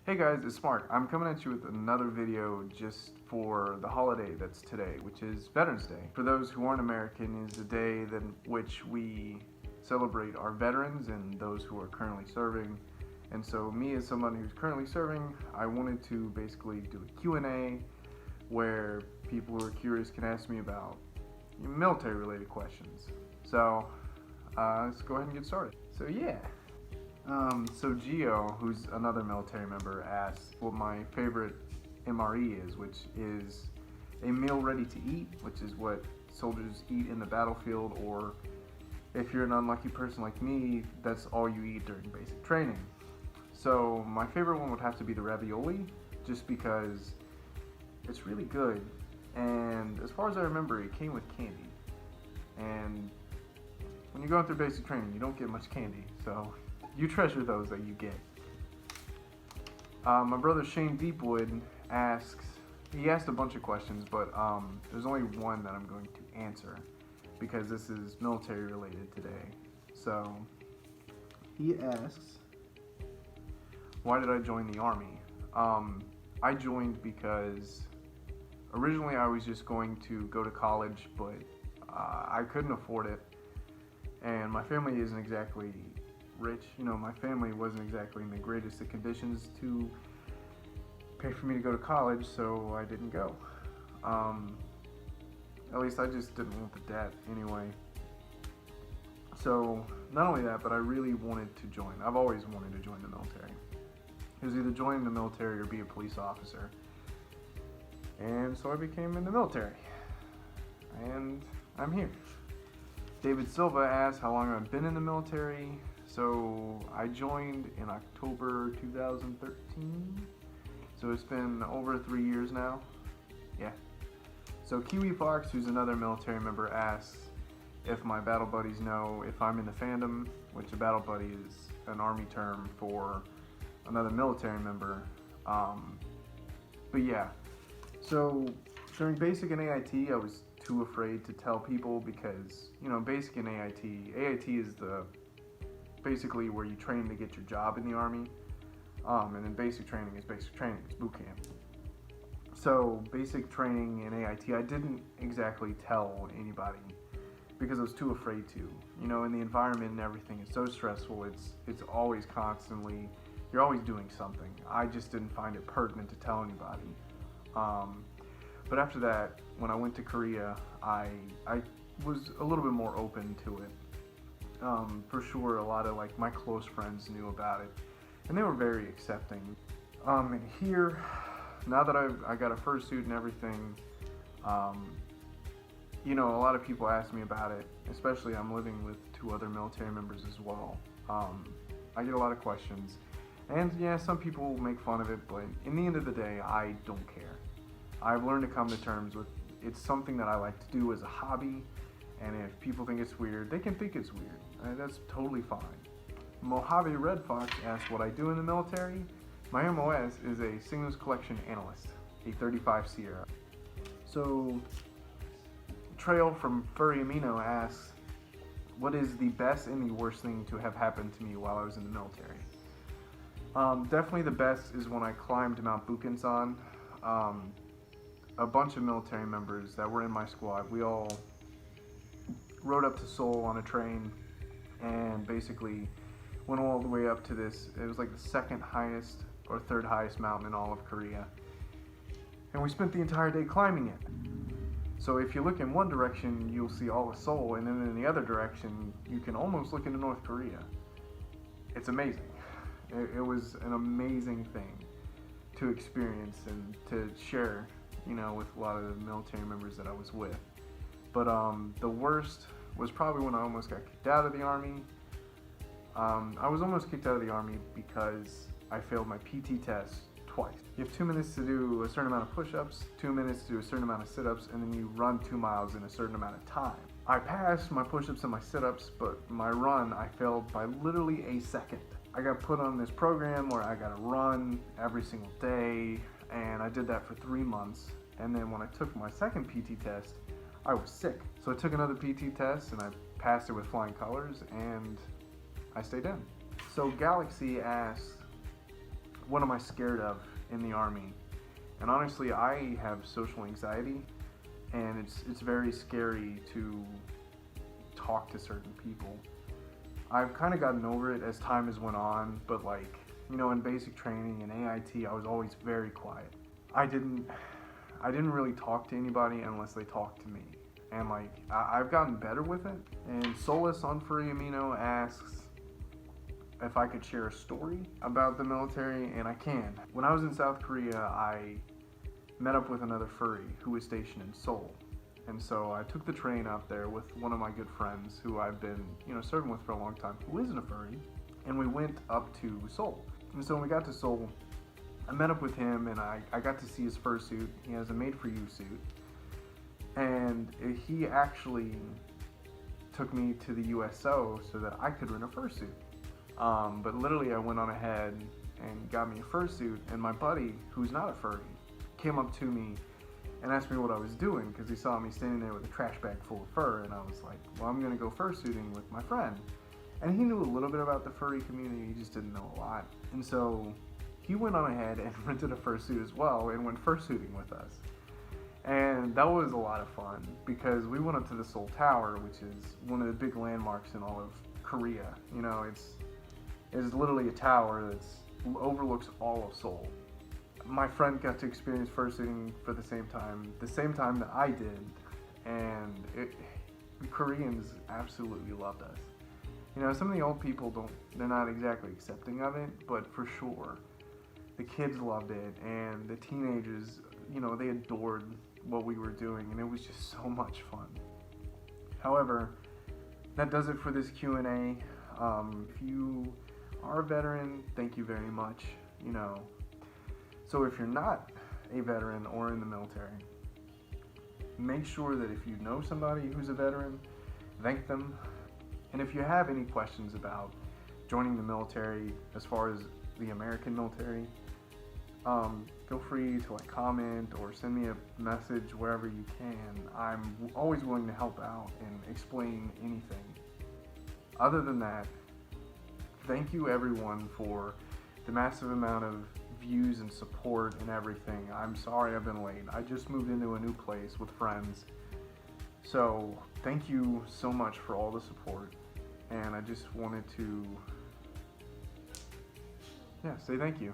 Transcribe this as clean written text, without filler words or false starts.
Hey guys, it's Mark. I'm coming at you with another video just for the holiday that's today, which is Veterans Day. For those who aren't American, is a day in which we celebrate our veterans and those who are currently serving. And so me as someone who's currently serving, I wanted to basically do a Q&A where people who are curious can ask me about military related questions. So let's go ahead and get started. So Gio, who's another military member, asked what my favorite MRE is, which is a meal ready to eat, which is what soldiers eat in the battlefield, or if you're an unlucky person like me, that's all you eat during basic training. So my favorite one would have to be the ravioli, just because it's really good, and as far as I remember, it came with candy. And when you're going through basic training, you don't get much candy, so you treasure those that you get. My brother Shane Deepwood he asked a bunch of questions, but there's only one that I'm going to answer because this is military related today. So he asks, why did I join the Army? I joined because originally I was just going to go to college, but I couldn't afford it, and my family isn't exactly rich. My family wasn't exactly in the greatest of conditions to pay for me to go to college, so I didn't go. At least I just didn't want the debt anyway. So not only that, but I really wanted to join. I've always wanted to join the military. It was either join the military or be a police officer. And so I became in the military. And I'm here. David Silva asked how long I've been in the military. So I joined in October 2013. So it's been over 3 years now. Yeah. So Kiwi Fox, who's another military member, asks if my battle buddies know if I'm in the fandom, which a battle buddy is an Army term for another military member. But yeah. So during basic and AIT, I was too afraid to tell people because, basic and AIT is basically where you train to get your job in the Army, and then basic training is boot camp. So basic training in AIT, I didn't exactly tell anybody because I was too afraid to. In the environment and everything, it's so stressful. It's always constantly, you're always doing something. I just didn't find it pertinent to tell anybody. But after that, when I went to Korea, I was a little bit more open to it. For sure, a lot of my close friends knew about it, and they were very accepting. Here, now that I got a fursuit and everything, a lot of people ask me about it, especially I'm living with 2 other military members as well. I get a lot of questions, and yeah, some people make fun of it, but in the end of the day, I don't care. I've learned to come to terms with it's something that I like to do as a hobby, and if people think it's weird, they can think it's weird. That's totally fine. Mojave Red Fox asks what I do in the military. My MOS is a Signals Collection Analyst, a 35 Sierra. So Trail from Furry Amino asks, what is the best and the worst thing to have happened to me while I was in the military? Definitely the best is when I climbed Mount Bukensan. A bunch of military members that were in my squad, we all rode up to Seoul on a train and basically went all the way up to this. It was like the 2nd highest or 3rd highest mountain in all of Korea. And we spent the entire day climbing it. So if you look in one direction, you'll see all of Seoul, and then in the other direction, you can almost look into North Korea. It's amazing. It was an amazing thing to experience and to share, with a lot of the military members that I was with. But the worst was probably when I almost got kicked out of the Army. I was almost kicked out of the Army because I failed my PT test twice. You have 2 minutes to do a certain amount of push-ups, 2 minutes to do a certain amount of sit-ups, and then you run 2 miles in a certain amount of time. I passed my push-ups and my sit-ups, but my run, I failed by literally a second. I got put on this program where I got to run every single day, and I did that for 3 months. And then when I took my second PT test, I was sick. So I took another PT test and I passed it with flying colors, and I stayed in. So Galaxy asks, what am I scared of in the Army? And honestly, I have social anxiety, and it's very scary to talk to certain people. I've kind of gotten over it as time has went on, but like, in basic training and AIT, I was always very quiet. I didn't really talk to anybody unless they talked to me. And like, I've gotten better with it. And Solus on Furry Amino asks if I could share a story about the military, and I can. When I was in South Korea, I met up with another furry who was stationed in Seoul. And so I took the train up there with one of my good friends who I've been, serving with for a long time, who isn't a furry, and we went up to Seoul. And so when we got to Seoul, I met up with him, and I got to see his fursuit. He has a made-for-you suit. And he actually took me to the USO so that I could rent a fursuit. But literally I went on ahead and got me a fursuit, and my buddy, who's not a furry, came up to me and asked me what I was doing because he saw me standing there with a trash bag full of fur, and I was like, well, I'm gonna go fursuiting with my friend. And he knew a little bit about the furry community, he just didn't know a lot. And so he went on ahead and rented a fursuit as well and went fursuiting with us. And that was a lot of fun because we went up to the Seoul Tower, which is one of the big landmarks in all of Korea. It's literally a tower that overlooks all of Seoul. My friend got to experience fursuiting for the same time that I did, and the Koreans absolutely loved us. Some of the old people they're not exactly accepting of it, but for sure, the kids loved it, and the teenagers, they adored what we were doing, and it was just so much fun. However, that does it for this Q&A. If you are a veteran, thank you very much. So if you're not a veteran or in the military, make sure that if you know somebody who's a veteran, thank them. And if you have any questions about joining the military as far as the American military, feel free to comment or send me a message wherever you can. I'm always willing to help out and explain anything. Other than that, thank you everyone for the massive amount of views and support and everything. I'm sorry I've been late. I just moved into a new place with friends. So thank you so much for all the support. And I just wanted to say thank you.